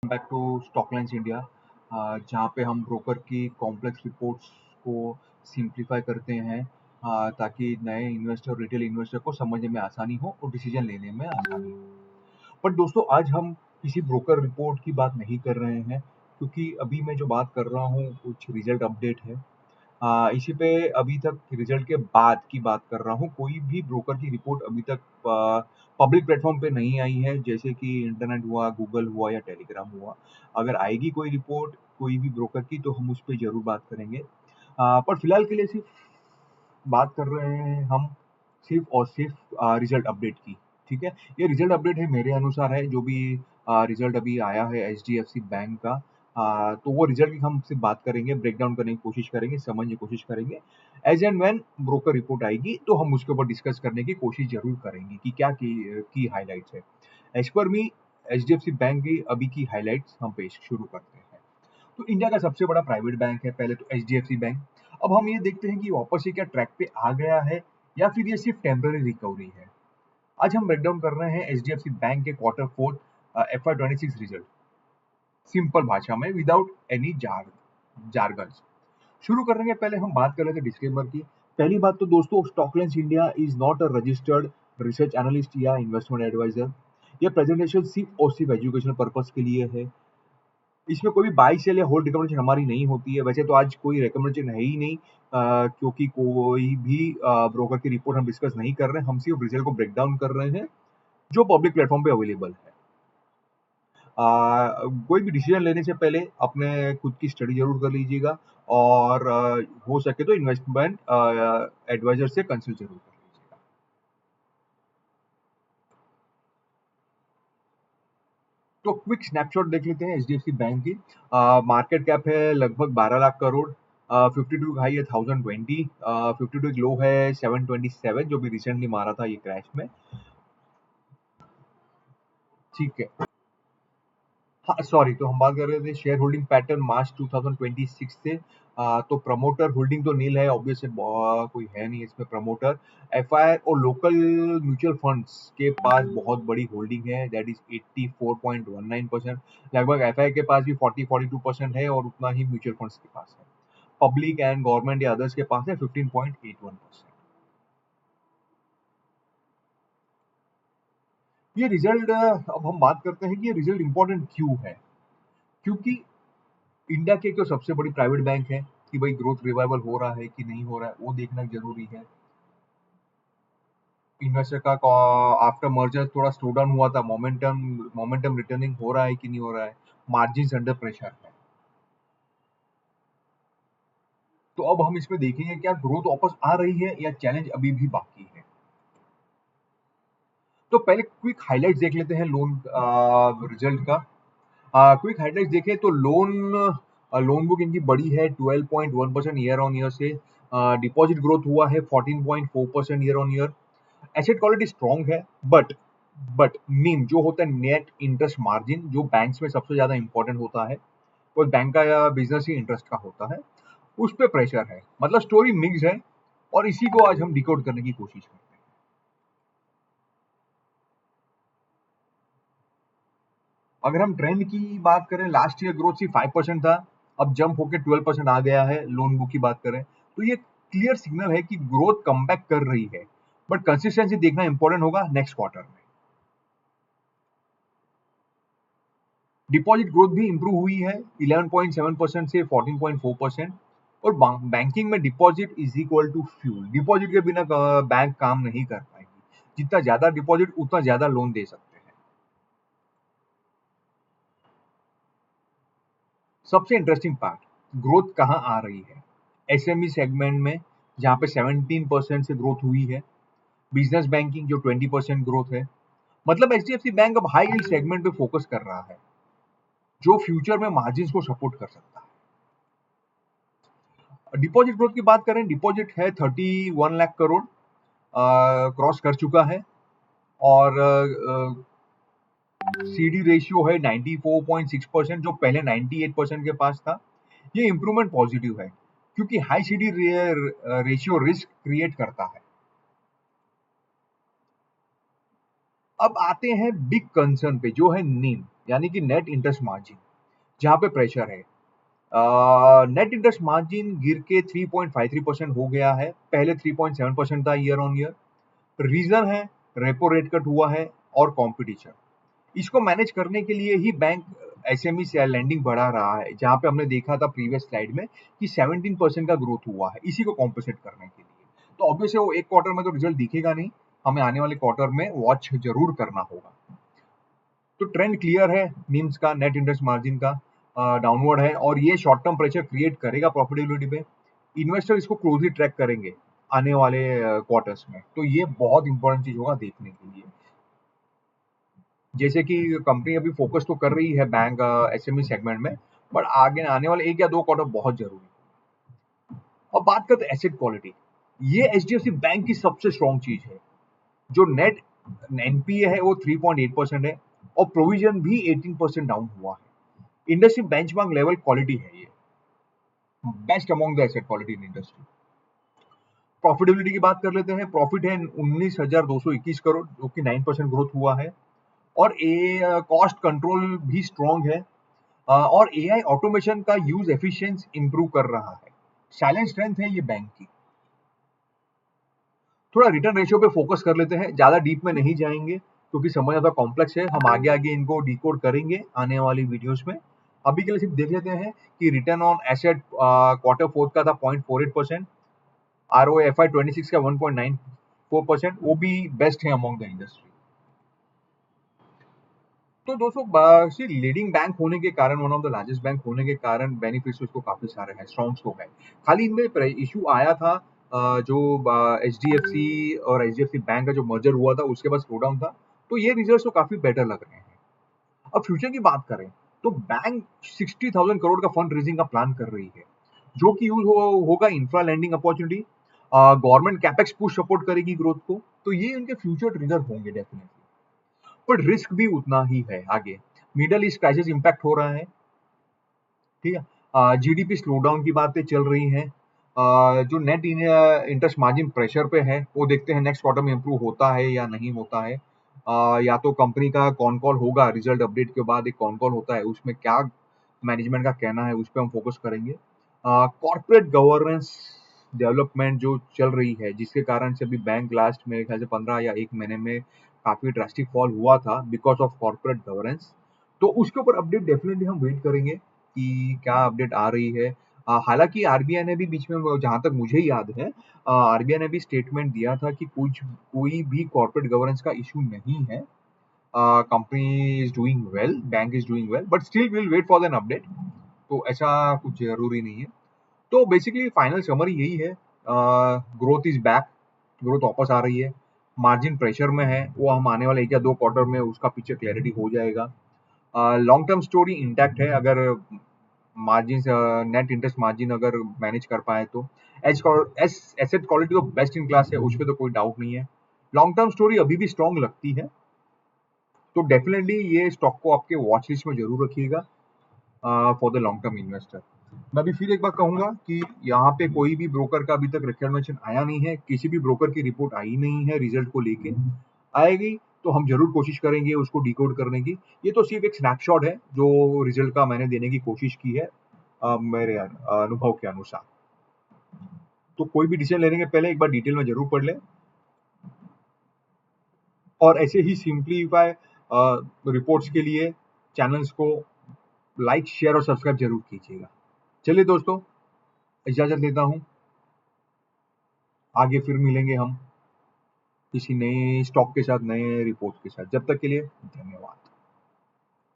Back to स्टॉकलाइन्स India, जहाँ पे हम ब्रोकर की कॉम्प्लेक्स रिपोर्ट्स को सिंप्लीफाई करते हैं, ताकि नए इन्वेस्टर, रिटेल इन्वेस्टर को समझने में आसानी हो और डिसीजन लेने में आसानी हो। पर दोस्तों, आज हम किसी ब्रोकर रिपोर्ट की बात नहीं कर रहे हैं, क्योंकि अभी मैं जो बात कर रहा हूँ कुछ रिजल्ट अपडेट है। इसी पे अभी तक रिजल्ट के बाद की बात कर रहा हूँ। कोई भी ब्रोकर की रिपोर्ट अभी तक पब्लिक प्लेटफॉर्म पे नहीं आई है, जैसे कि इंटरनेट हुआ, गूगल हुआ या टेलीग्राम हुआ। अगर आएगी कोई रिपोर्ट कोई भी ब्रोकर की, तो हम उस पर जरूर बात करेंगे। पर फिलहाल के लिए सिर्फ बात कर रहे हैं हम, सिर्फ और सिर्फ रिजल्ट अपडेट की। ठीक है, ये रिजल्ट अपडेट है, मेरे अनुसार है। जो भी रिजल्ट अभी आया है एचडीएफसी बैंक का, तो वो रिजल्ट की हम सिर्फ बात करेंगे, ब्रेक डाउन करने की कोशिश करेंगे, समझने की कोशिश करेंगे। As and when broker report आएगी, तो हम उसके ऊपर डिस्कस करने की कोशिश जरूर करेंगे कि क्या की हाईलाइट्स है। एज पर मी, एचडीएफसी बैंक की अभी की हाईलाइट्स हम पेश शुरू करते हैं। तो इंडिया का सबसे बड़ा प्राइवेट बैंक है पहले तो एचडीएफसी बैंक। अब हम ये देखते हैं कि वापस ये क्या ट्रैक पे आ गया है, या फिर ये सिर्फ टेम्पररी रिकवरी है। आज हम ब्रेकडाउन कर रहे हैं एचडीएफसी बैंक के quarter fourth FY 26 result, simple भाषा में, विदाउट एनी जार्गन्स। शुरू करने के पहले हम बात कर लेते हैं डिस्क्लेमर की। पहली बात तो दोस्तों, Stocklines India is not a registered research analyst या इन्वेस्टमेंट एडवाइजर। ये प्रेजेंटेशन सिर्फ और सिर्फ एजुकेशन पर्पस के लिए है। इसमें कोई भी बाई सेल या होल्ड रिकमेंडेशन हमारी नहीं होती है। वैसे तो आज कोई रिकमेंडेशन है ही नहीं, क्योंकि कोई भी ब्रोकर की रिपोर्ट हम डिस्कस नहीं कर रहे हैं। हम सिर्फ रिजल्ट को ब्रेक डाउन कर रहे हैं, जो पब्लिक प्लेटफॉर्म पे अवेलेबल है। कोई भी डिसीजन लेने से पहले अपने खुद की स्टडी जरूर कर लीजिएगा, और हो सके तो इन्वेस्टमेंट एडवाइजर से कंसल्ट जरूर कर लीजिएगा। तो क्विक स्नैपशॉट देख लेते हैं एचडीएफसी बैंक की। मार्केट कैप है लगभग 12 लाख करोड़। 52 हाई है 1020। 52 लो है 727, जो भी रिसेंटली मारा था ये क्रैश में। ठीक है। हाँ, सॉरी, तो हम बात कर रहे थे शेयर होल्डिंग पैटर्न मार्च 2026 से। तो प्रमोटर होल्डिंग तो नील है, ऑब्वियस है, कोई है नहीं इसमें प्रमोटर। एफआईआई और लोकल म्यूचुअल फंड्स के पास बहुत बड़ी होल्डिंग है, दैट इज 84.19%। लगभग एफआईआई के पास भी 40-42% है, और उतना ही म्यूचुअल फंड्स के पास है। पब्लिक एंड गवर्नमेंट या अदर्स के पास है 15.81%। ये रिजल्ट, अब हम बात करते हैं कि ये रिजल्ट इंपॉर्टेंट क्यों है। क्योंकि इंडिया की एक तो सबसे बड़ी प्राइवेट बैंक है, कि भाई ग्रोथ रिवाइवल हो रहा है कि नहीं हो रहा है, वो देखना जरूरी है। इन्वेस्टर का आफ्टर मर्जर थोड़ा स्लो डाउन हुआ था, मोमेंटम मोमेंटम रिटर्निंग हो रहा है कि नहीं हो रहा है, मार्जिन अंडर प्रेशर है। तो अब हम इसमें देखेंगे क्या ग्रोथ वापस आ रही है या चैलेंज अभी भी बाकी है। तो पहले क्विक हाइलाइट्स देख लेते हैं लोन रिजल्ट का। क्विक हाइलाइट्स देखें तो लोन बुक इनकी बड़ी है 12.1% ईयर ऑन ईयर से। डिपॉजिट ग्रोथ हुआ है 14.4% year on year. Asset quality strong है, बट नीम जो होता है, नेट इंटरेस्ट मार्जिन, जो बैंक्स में सबसे ज्यादा इंपॉर्टेंट होता है, वो बैंक का बिजनेस ही इंटरेस्ट का होता है, उस पर प्रेशर है। मतलब स्टोरी मिक्स है, और इसी को आज हम डिकोड करने की कोशिश करते हैं। अगर हम ट्रेंड की बात करें, लास्ट ईयर ग्रोथ सिर्फ 5% था, अब जंप होकर 12% आ गया है। लोन बुक की बात करें तो ये क्लियर सिग्नल है कि ग्रोथ कमबैक कर रही है, बट कंसिस्टेंसी देखना इंपॉर्टेंट होगा नेक्स्ट क्वार्टर में। डिपॉजिट ग्रोथ भी इंप्रूव हुई है 11.7% से 14.4%। और बैंकिंग में deposit is equal to fuel. Deposit के बिना बैंक काम नहीं कर पाएगी। जितना ज्यादा डिपॉजिट, उतना ज्यादा लोन दे सकते हैं। सबसे इंटरेस्टिंग पार्ट, ग्रोथ कहाँ आ रही है। एसएमई सेगमेंट में, जहाँ पे 17% से ग्रोथ हुई है। बिजनेस बैंकिंग जो 20% ग्रोथ है। मतलब एचडीएफसी बैंक अब हाई यील्ड सेगमेंट पे फोकस कर रहा है, जो फ्यूचर में मार्जिन को सपोर्ट कर सकता है। डिपॉजिट ग्रोथ की बात करें, डिपॉजिट है 31 लाख करोड़, क्रॉस कर चुका है। और सीडी रेशियो है 94.6%, जो पहले 98% के पास था। ये इंप्रूवमेंट पॉजिटिव है, क्योंकि high CD ratio risk create करता है। अब आते हैं बिग कंसर्न पे, जो है नीम, यानी कि नेट इंटरेस्ट मार्जिन, जहाँ पे प्रेशर है। नेट इंटरेस्ट मार्जिन गिर के 3.53% हो गया है, पहले 3.7% था ईयर ऑन ईयर। रीजन है रेपो रेट कट हुआ है और कंपटीशन। इसको मैनेज करने के लिए ही बैंक एसएमई से लैंडिंग बढ़ा रहा है, जहां पे हमने देखा था प्रीवियस स्लाइड में कि 17% का ग्रोथ हुआ है, इसी को कॉम्पेंसेट करने के लिए। तो ऑब्वियसली वो एक क्वार्टर में तो रिजल्ट दिखेगा नहीं, हमें आने वाले क्वार्टर में वॉच जरूर करना होगा। तो ट्रेंड क्लियर है निम्स का, नेट इंटरेस्ट मार्जिन का डाउनवर्ड है, और ये शॉर्ट टर्म प्रेशर क्रिएट करेगा प्रॉफिटेबिलिटी पे। इन्वेस्टर इसको क्लोजली ट्रैक करेंगे आने वाले क्वार्टर्स में, तो ये बहुत इंपॉर्टेंट चीज होगा देखने के लिए। जैसे कि कंपनी अभी फोकस तो कर रही है बैंक एसएमई सेगमेंट में, बट आगे आने वाले 1 या 2 क्वार्टर बहुत जरूरी है। अब बात करते हैं एसेट क्वालिटी। ये एचडीएफसी बैंक की सबसे स्ट्रॉन्ग चीज है। जो नेट एनपीए है वो 3.8% है, और प्रोविजन भी 18% डाउन हुआ है। इंडस्ट्री बेंचमार्क लेवल क्वालिटी है ये, best among the asset quality in industry. Profitability की बात कर लेते हैं। प्रॉफिट है 19,221 करोड़, जो कि 9% ग्रोथ हुआ है, और कॉस्ट कंट्रोल भी स्ट्रॉन्ग है, और एआई ऑटोमेशन का यूज एफिशिएंसी इंप्रूव कर रहा है। साइलेंट स्ट्रेंथ है ये बैंक की। थोड़ा रिटर्न रेशियो पे फोकस कर लेते हैं, ज्यादा डीप में नहीं जाएंगे क्योंकि समझ ज्यादा कॉम्प्लेक्स है, हम आगे आगे इनको डिकोड करेंगे आने वाली वीडियोस में। अभी के लिए सिर्फ देख लेते हैं कि return on asset quarter fourth का था 0.48%, आरओए एफआई 26 का 1.94%, वो भी बेस्ट है अमॉन्ग द इंडस्ट्री। तो दोस्तों सी लीडिंग बैंक होने के कारण, one of the largest bank होने के कारण बेनिफिट्स उसको काफी सारे हैं, स्ट्रॉन्ग स्कोप है। खाली इनमें इशू आया था जो एचडीएफसी और एचडीएफसी बैंक का जो मर्जर हुआ था उसके बाद स्लो डाउन था, तो ये रिजल्ट्स तो काफी बेटर लग रहे हैं। अब फ्यूचर की बात करें तो बैंक 60,000 करोड़ का फंड रेजिंग का प्लान कर रही है, जो कि होगा infra landing opportunity. Government capex push support करेगी ग्रोथ को, तो ये उनके फ्यूचर ट्रिगर होंगे डेफिनेटली। पर रिस्क भी उतना ही है आगे। मिडल ईस्ट क्राइसिस इंपैक्ट हो रहा है, ठीक है। जीडीपी स्लो डाउन की बातें चल रही हैं। जो नेट इंटरेस्ट मार्जिन प्रेशर पे है, वो देखते हैं नेक्स्ट क्वार्टर में इंप्रूव होता है या नहीं होता है। या तो कंपनी का कॉन कॉल होगा, रिजल्ट अपडेट के बाद एक कॉन कॉल होता है, उसमें क्या मैनेजमेंट का कहना है उस पर हम फोकस करेंगे। कॉर्पोरेट गवर्नेंस डेवलपमेंट जो चल रही है, जिसके कारण से अभी बैंक लास्ट मेरे ख्याल से 15 या 1 महीने में काफी ड्रास्टिक फॉल हुआ था बिकॉज ऑफ कॉर्पोरेट गवर्नेंस, तो उसके ऊपर अपडेट डेफिनेटली हम वेट करेंगे कि क्या अपडेट आ रही है। हालांकि आरबीआई ने भी बीच में, जहां तक मुझे याद है, आरबीआई ने भी स्टेटमेंट दिया था कि कुछ कोई भी कॉर्पोरेट गवर्नेंस का इशू नहीं है, company is doing well, bank is doing well, but still will wait for an update. तो ऐसा कुछ जरूरी नहीं है। तो बेसिकली फाइनल समरी यही है, ग्रोथ इज बैक, ग्रोथ वापस आ रही है। मार्जिन प्रेशर में है, वो हम आने वाले 1 या 2 क्वार्टर में उसका पिक्चर क्लैरिटी हो जाएगा। लॉन्ग टर्म स्टोरी इंटैक्ट है, अगर मार्जिन, नेट इंटरेस्ट मार्जिन अगर मैनेज कर पाए तो। एसेट क्वालिटी तो बेस्ट इन क्लास है, उस पर तो कोई डाउट नहीं है। लॉन्ग टर्म स्टोरी अभी भी स्ट्रॉन्ग लगती है, तो डेफिनेटली ये स्टॉक को आपके वॉच लिस्ट में जरूर रखिएगा for the long term investor. मैं भी फिर एक बार कहूंगा कि यहाँ पे कोई भी ब्रोकर का अभी तक रिकमेंडेशन आया नहीं है, किसी भी ब्रोकर की रिपोर्ट आई नहीं है रिजल्ट को लेके। आएगी तो हम जरूर कोशिश करेंगे उसको डिकोड करने की। ये तो सिर्फ एक स्नैपशॉट है जो रिजल्ट का मैंने देने की कोशिश की है मेरे अनुभव के अनुसार। तो कोई भी डिसीजन लेने के पहले एक बार डिटेल में जरूर पढ़ लें, और ऐसे ही सिंप्लीफाई रिपोर्ट्स के लिए चैनल्स को लाइक, शेयर और सब्सक्राइब जरूर कीजिएगा। चलिए दोस्तों, इजाजत लेता हूँ, आगे फिर मिलेंगे हम किसी नए स्टॉक के साथ, नए रिपोर्ट के साथ। जब तक के लिए धन्यवाद।